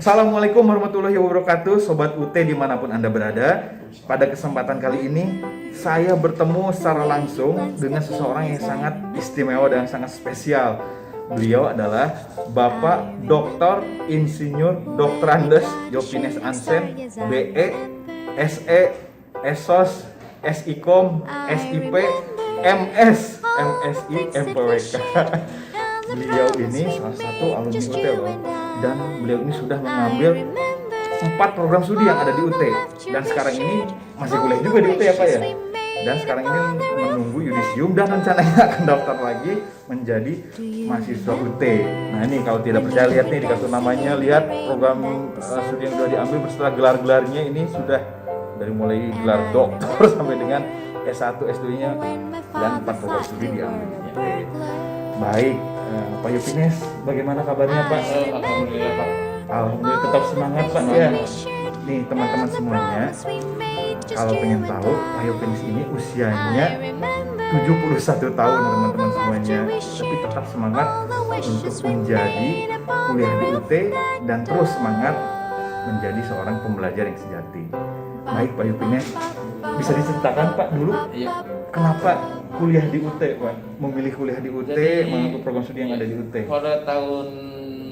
Assalamualaikum warahmatullahi wabarakatuh, Sobat UT dimanapun Anda berada. Pada kesempatan kali ini, saya bertemu secara langsung dengan seseorang yang sangat istimewa dan sangat spesial. Beliau adalah Bapak Dr. Insinyur Dr. Andes Yopines Ansen, BE, SE, ESOS, SIKOM, SIP, MS, MSI, MPWK. Beliau ini salah satu alumni UT loh. Dan beliau ini sudah mengambil 4 program studi yang ada di UT. Dan sekarang ini masih kuliah juga di UT ya Pak ya. Dan sekarang ini menunggu yudisium dan rencananya akan daftar lagi menjadi mahasiswa UT. Nah ini kalau tidak percaya lihat nih di kartu namanya, lihat program studi yang sudah diambil beserta gelar-gelarnya ini sudah dari mulai gelar doktor sampai dengan S1, S2-nya dan 4 program studi diambil di UT. Baik, Pak Yopines, bagaimana kabarnya Pak? Alhamdulillah Pak. Alhamdulillah, tetap semangat Pak ya. Nih teman-teman semuanya, kalau pengen tahu Pak Yopines ini usianya 71 tahun teman-teman semuanya, tapi tetap semangat untuk menjadi kuliah di UT dan terus semangat menjadi seorang pembelajar yang sejati. Baik Pak Yopines, bisa diceritakan Pak dulu kenapa kuliah di UT Pak? Memilih kuliah di UT, mengambil program studi yang ada di UT. Pada tahun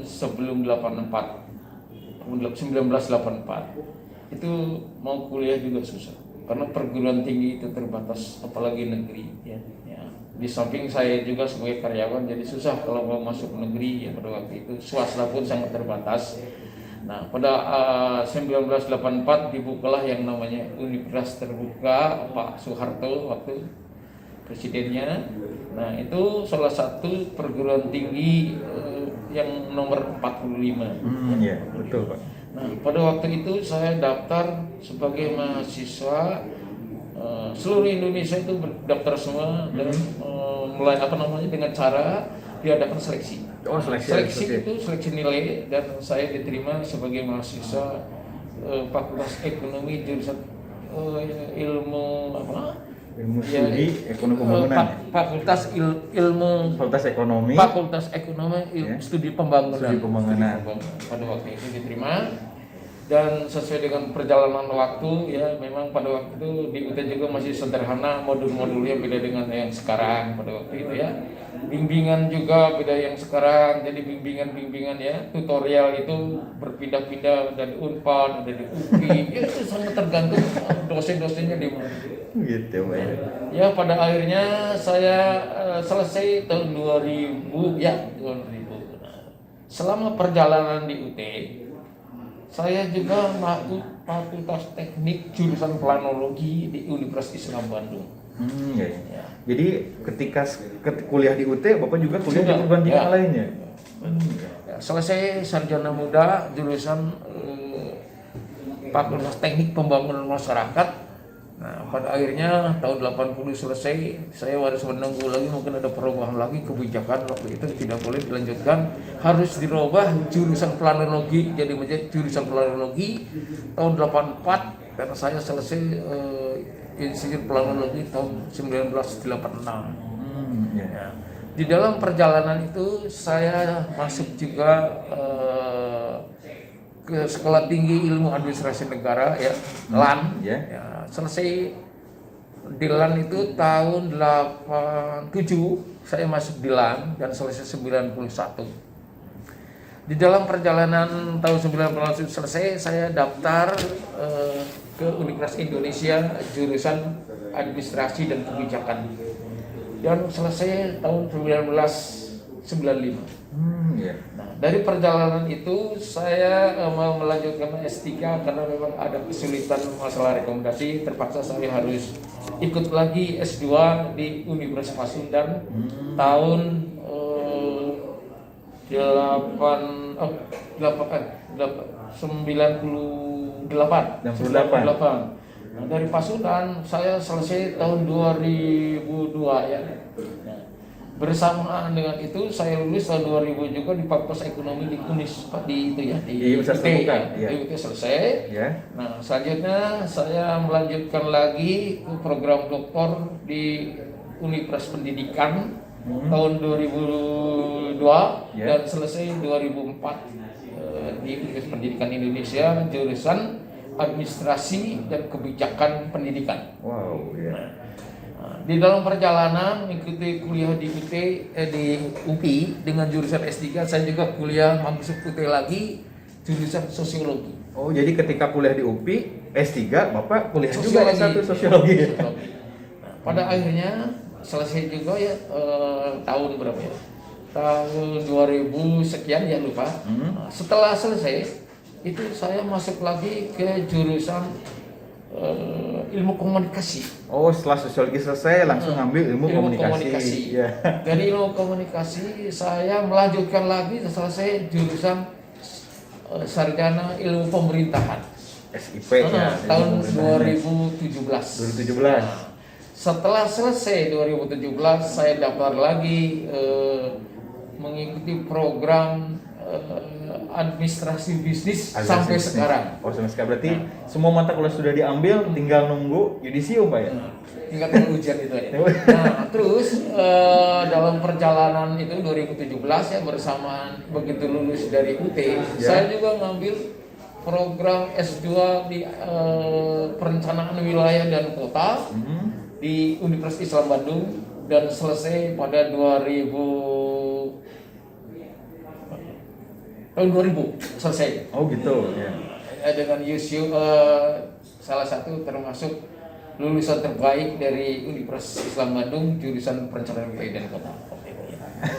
sebelum 1984 itu mau kuliah juga susah karena perguruan tinggi itu terbatas, apalagi negeri ya. Di samping saya juga sebagai karyawan jadi susah kalau mau masuk negeri ya, pada waktu itu swasta pun sangat terbatas. Nah pada 1984 dibukalah yang namanya Universitas Terbuka Pak Soeharto waktu presidennya. Nah itu salah satu perguruan tinggi yang nomor 45. Iya, betul Pak. Nah pada waktu itu saya daftar sebagai mahasiswa, seluruh Indonesia itu daftar semua dan mulai dengan cara diadakan seleksi. Oh, seleksi itu seleksi nilai, dan saya diterima sebagai mahasiswa Fakultas Ekonomi jurusan ilmu studi ekonomi pembangunan. Fakultas Ekonomi Studi Pembangunan. Pada waktu itu diterima, dan sesuai dengan perjalanan waktu ya, memang pada waktu itu di UT juga masih sederhana, modul-modulnya beda dengan yang sekarang pada waktu itu ya. Bimbingan juga beda yang sekarang, jadi bimbingan ya, tutorial itu berpindah-pindah dari Unpad, dari UPI, ya itu sangat tergantung dosen-dosennya di mana. Gitu Pak ya. Ya pada akhirnya saya selesai tahun 2000 ya, 2000. Nah, selama perjalanan di UT, saya juga masuk Fakultas Teknik jurusan Planologi di Universitas Islam Bandung. Ya. Jadi ketika kuliah di UT, Bapak juga kuliah di perguruan tinggi lainnya. Selesai sarjana muda jurusan Fakultas Teknik Pembangunan Masyarakat. Nah, pada akhirnya tahun 80 selesai, saya harus menunggu lagi, mungkin ada perubahan lagi kebijakan waktu itu tidak boleh dilanjutkan, harus dirubah jurusan planologi jadi menjadi jurusan planologi tahun 84, karena saya selesai insinyur planologi tahun 1986. Ya. Di dalam perjalanan itu saya masuk juga ke Sekolah Tinggi Ilmu Administrasi Negara ya, LAN. Ya, selesai di LAN itu tahun 87 saya masuk di LAN dan selesai 91. Di dalam perjalanan tahun 91 selesai, saya daftar ke Universitas Indonesia jurusan Administrasi dan Kebijakan dan selesai tahun 1995. Nah, dari perjalanan itu saya mau melanjutkan S3 karena memang ada kesulitan masalah rekomendasi, terpaksa saya harus ikut lagi S2 di Universitas Pasundan tahun 98. Nah, dari Pasundan saya selesai tahun 2002 ya. Nah, bersamaan dengan itu saya lulus tahun 2000 juga di Fakultas Ekonomi di UNIS di itu ya, di UT selesai. Nah selanjutnya saya melanjutkan lagi ke program doktor di Universitas Pendidikan tahun 2002 dan selesai 2004 di Universitas Pendidikan Indonesia jurusan Administrasi dan Kebijakan Pendidikan. Wow, ya. Nah, di dalam perjalanan mengikuti kuliah di di UPI dengan jurusan S3, saya juga kuliah masuk UT lagi jurusan Sosiologi. Oh, jadi ketika kuliah di UPI S3, Bapak kuliah juga Sosiologi. S1 Sosiologi. Sosiologi. Nah, pada akhirnya selesai juga ya tahun berapa ya? Tahun 2000 sekian ya lupa. Nah, setelah selesai itu saya masuk lagi ke jurusan ilmu komunikasi. Oh, setelah Sosiologi selesai langsung ngambil ilmu komunikasi. Ya. Dari ilmu komunikasi saya melanjutkan lagi selesai jurusan sarjana ilmu pemerintahan. SIP ya. Tahun ilmu 2017. 2017. Nah, setelah selesai 2017 saya daftar lagi mengikuti program administrasi bisnis sampai sekarang. Oh, sampai sekarang berarti semua mata kuliah sudah diambil, tinggal nunggu yudisium, Pak ya. Tinggal tunggu ujian itu aja. Nah, terus dalam perjalanan itu 2017 ya bersamaan begitu lulus dari UT, saya juga ngambil program S2 di perencanaan wilayah dan kota di Universitas Islam Bandung dan selesai pada tahun 2000 selesai. Oh gitu ya. Dengan USU salah satu termasuk lulusan terbaik dari Universitas Islam Bandung jurusan perencanaan wilayah dan kota.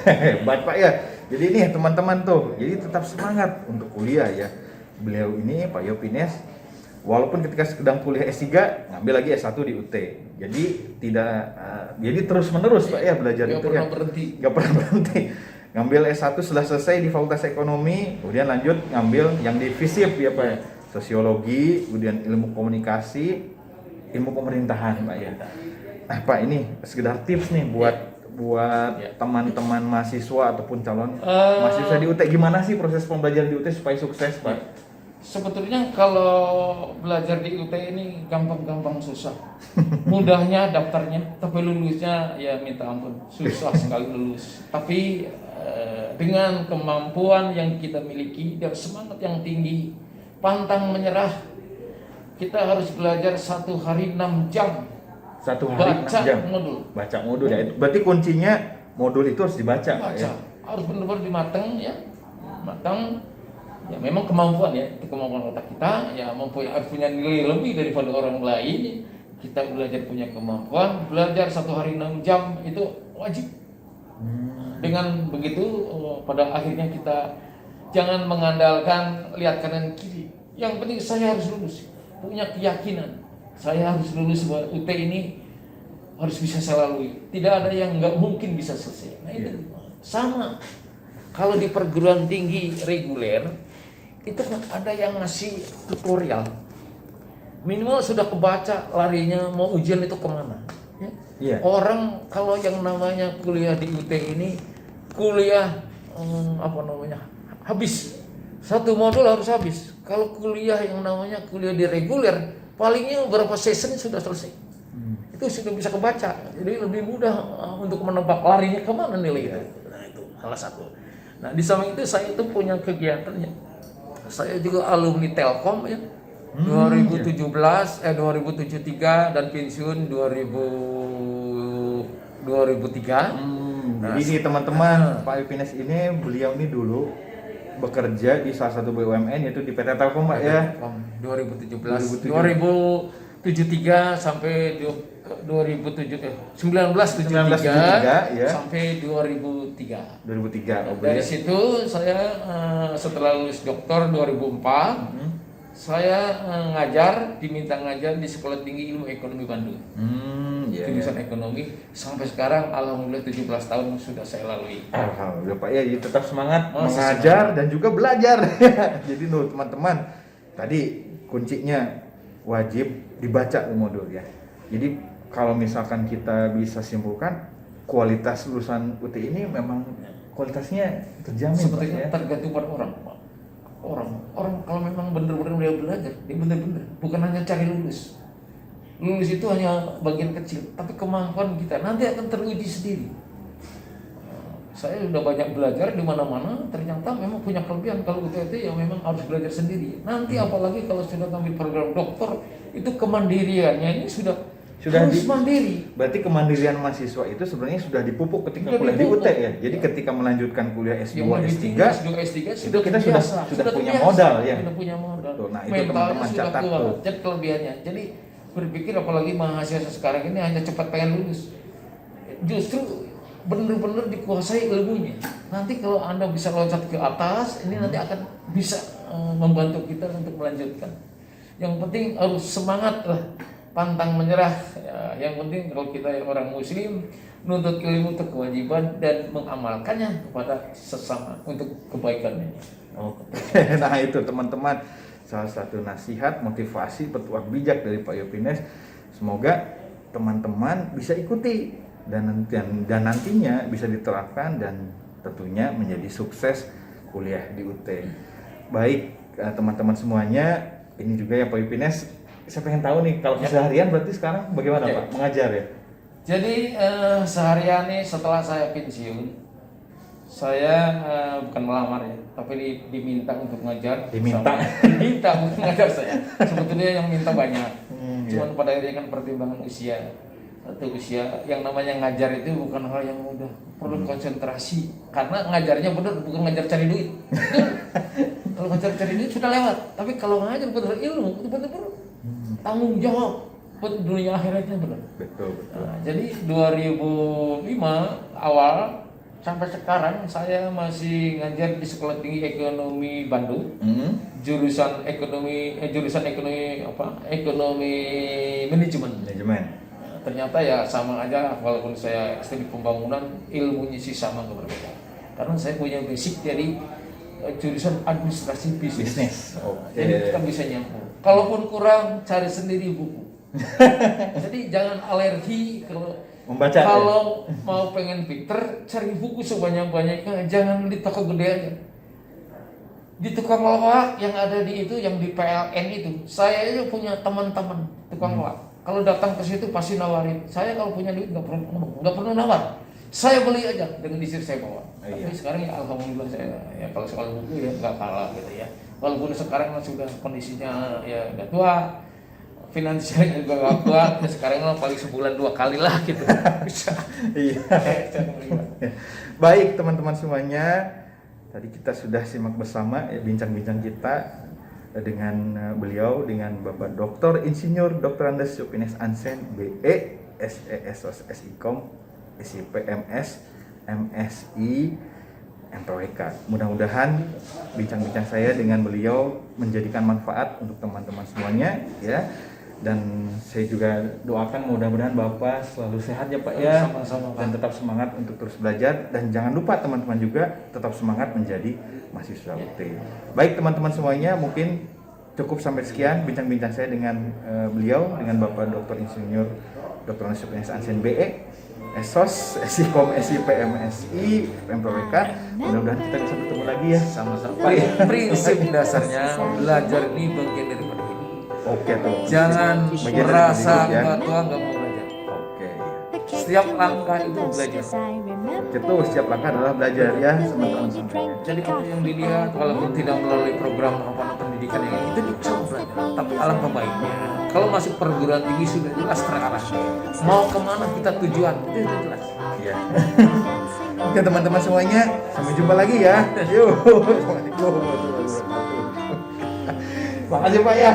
Hebat Pak ya. Jadi ini teman-teman tuh, jadi tetap semangat untuk kuliah ya. Beliau ini Pak Yopines walaupun ketika sedang kuliah S3 ngambil lagi S1 di UT. Jadi tidak jadi terus-menerus Pak ya belajar itu ya. Gak pernah berhenti. Ngambil S1 setelah selesai di Fakultas Ekonomi, kemudian lanjut ngambil yang di FISIP ya Pak ya. Sosiologi, kemudian ilmu komunikasi, ilmu pemerintahan Pak ya. Nah Pak ini sekedar tips nih buat teman-teman mahasiswa ataupun calon mahasiswa di UT, gimana sih proses pembelajaran di UT supaya sukses Pak? Sebetulnya kalau belajar di UT ini gampang-gampang susah. Mudahnya daftarnya, tapi lulusnya ya minta ampun, susah sekali lulus. Tapi dengan kemampuan yang kita miliki dan semangat yang tinggi, pantang menyerah, kita harus belajar 1 hari 6 jam. 1 hari 6 jam? Baca modul ya, berarti kuncinya modul itu harus dibaca Pak ya? Harus benar-benar dimateng ya, matang. Ya memang kemampuan ya, itu kemampuan otak kita ya harus punya nilai lebih daripada orang lain. Kita belajar punya kemampuan, belajar 1 hari 6 jam itu wajib. Dengan begitu pada akhirnya kita jangan mengandalkan lihat kanan kiri. Yang penting saya harus lulus, punya keyakinan saya harus lulus bahwa UT ini harus bisa saya lalui. Tidak ada yang nggak mungkin bisa selesai. Nah itu sama. Kalau di perguruan tinggi reguler itu kan ada yang ngasih tutorial. Minimal sudah kebaca larinya mau ujian itu kemana. Ya? Orang kalau yang namanya kuliah di UT ini kuliah habis 1 modul harus habis. Kalau kuliah yang namanya kuliah di reguler palingnya beberapa session sudah selesai. Itu sudah bisa kebaca. Jadi lebih mudah untuk menebak larinya kemana nilai itu. Nah itu salah satu. Nah di samping itu saya itu punya kegiatannya. Saya juga alumni Telkom ya. 2073 dan pensiun 2003. Jadi nih teman-teman, Pak Yopines ini beliau ini dulu bekerja di salah satu BUMN yaitu di PT Telkom Pak ya. 2073 sampai 1973 ya. Sampai 2003. Oh, dari situ saya setelah lulus doktor 2004 saya diminta ngajar di Sekolah Tinggi Ilmu Ekonomi Bandung. Jurusan ekonomi sampai sekarang alhamdulillah 17 tahun sudah saya lalui. Alhamdulillah Pak ya, jadi tetap semangat mengajar dan juga belajar. Jadi teman-teman, tadi kuncinya wajib dibaca modul ya. Jadi kalau misalkan kita bisa simpulkan kualitas lulusan UT ini memang kualitasnya terjamin sebetulnya tergantung pada orang. Orang kalau memang benar-benar dia belajar, dia benar-benar bukan hanya cari lulus. Lulus itu hanya bagian kecil, tapi kemampuan kita nanti akan teruji sendiri. Saya udah banyak belajar di mana-mana, ternyata memang punya kelebihan. Kalau UTT ya memang harus belajar sendiri. Nanti apalagi kalau sudah ambil program dokter, itu kemandiriannya ini sudah harus mandiri. Berarti kemandirian mahasiswa itu sebenarnya sudah dipupuk ketika Sudah kuliah dipupuk. di UT ya. Jadi ketika melanjutkan kuliah S2, Yang lebih S3, tinggi, S2, S3 itu kita terbiasa, sudah punya terbiasa, modal ya. Sudah punya modal. Tuh, nah, itu mentalnya teman-teman sudah catat kuat. tuh. Jadi kelebihannya. Jadi berpikir apalagi mahasiswa sekarang ini hanya cepat pengen lulus. Justru benar-benar dikuasai ilmunya. Nanti kalau Anda bisa loncat ke atas, ini nanti akan bisa membantu kita untuk melanjutkan. Yang penting harus semangat lah, pantang menyerah. Ya, yang penting kalau kita yang orang muslim, menuntut ilmu itu kewajiban dan mengamalkannya kepada sesama untuk kebaikannya. Oke. Nah itu teman-teman, salah satu nasihat, motivasi, petuah bijak dari Pak Yopines. Semoga teman-teman bisa ikuti dan nantinya bisa diterapkan dan tentunya menjadi sukses kuliah di UT. Baik teman-teman semuanya, ini juga ya Pak Yopines, saya pengen tahu nih kalau keseharian berarti sekarang bagaimana Pak? Mengajar ya? Jadi seharian nih setelah saya pensiun, saya bukan melamar ya, tapi diminta untuk ngajar. Diminta untuk ngajar saya. Sebetulnya yang minta banyak. Cuman pada akhirnya kan pertimbangan usia. Satu usia yang namanya ngajar itu bukan hal yang mudah, perlu konsentrasi. Karena ngajarnya benar, bukan ngajar cari duit. Kalau ngajar cari duit sudah lewat, tapi kalau ngajar benar ilmu itu benar-benar tanggung jawab buat dunia akhiratnya benar. Betul. Nah, jadi 2005 awal sampai sekarang saya masih ngajar di Sekolah Tinggi Ekonomi Bandung. Jurusan ekonomi manajemen. Nah, ternyata ya sama aja, walaupun saya studi pembangunan, ilmunya sih sama berbeda. Karena saya punya basic dari jurusan administrasi bisnis. Jadi kita bisa nyambung. Kalaupun kurang, cari sendiri buku. Jadi jangan alergi kalau membaca. Kalau mau pengen pinter, cari buku sebanyak-banyaknya. Jangan di toko gede aja. Di tukang loak yang ada di itu, yang di PLN itu, saya aja punya teman-teman tukang loak. Kalau datang ke situ pasti nawarin. Saya kalau punya duit nggak perlu nawar. Saya beli aja dengan istri saya bawa. Tapi sekarang ya alhamdulillah saya ya kalau soal buku ya nggak kalah gitu ya. Walaupun sekarang sudah kondisinya ya udah tua, finansialnya juga gak kuat, ya sekarang paling sebulan 2 kali lah gitu. Bisa. Iya. Baik teman-teman semuanya, tadi kita sudah simak bersama ya, bincang-bincang kita dengan beliau, dengan Bapak Dr. Insinyur Dr. Andes Yopines Ansen, BE, SE, SOS, SIKOM, SIPMS, MSI, MPWK. Mudah-mudahan bincang-bincang saya dengan beliau menjadikan manfaat untuk teman-teman semuanya ya. Dan saya juga doakan mudah-mudahan Bapak selalu sehat ya Pak ya. Sama-sama, Pak. Dan tetap semangat untuk terus belajar. Dan jangan lupa teman-teman juga tetap semangat menjadi mahasiswa UT. Baik teman-teman semuanya, mungkin cukup sampai sekian bincang-bincang saya dengan beliau, dengan Bapak Dr. Insinyur Dr. Andes Yopines Ansen, BE, SOS, SIKOM, SIPMSI, MPWK. Mudah-mudahan kita bisa bertemu lagi ya. Sama-sama. Prinsip dasarnya belajar ini bagian daripada hidup. Oke tuh. Jangan Bagian dari merasa hidup, ya. nggak tua nggak mau belajar. Oke. Setiap langkah itu belajar. Itu setiap langkah adalah belajar ya teman-teman semuanya. Jadi kalau yang dilihat walaupun tidak melalui program pendidikan yang itu bisa belajar. Tapi alangkah baiknya kalau masuk perguruan tinggi sudah jelas terarah. Mau kemana kita tujuan itu sudah jelas. Iya. Oke teman-teman semuanya, sampai jumpa lagi ya. Yuk. Assalamualaikum warahmatullahi wabarakatuh. Makasih Pak ya.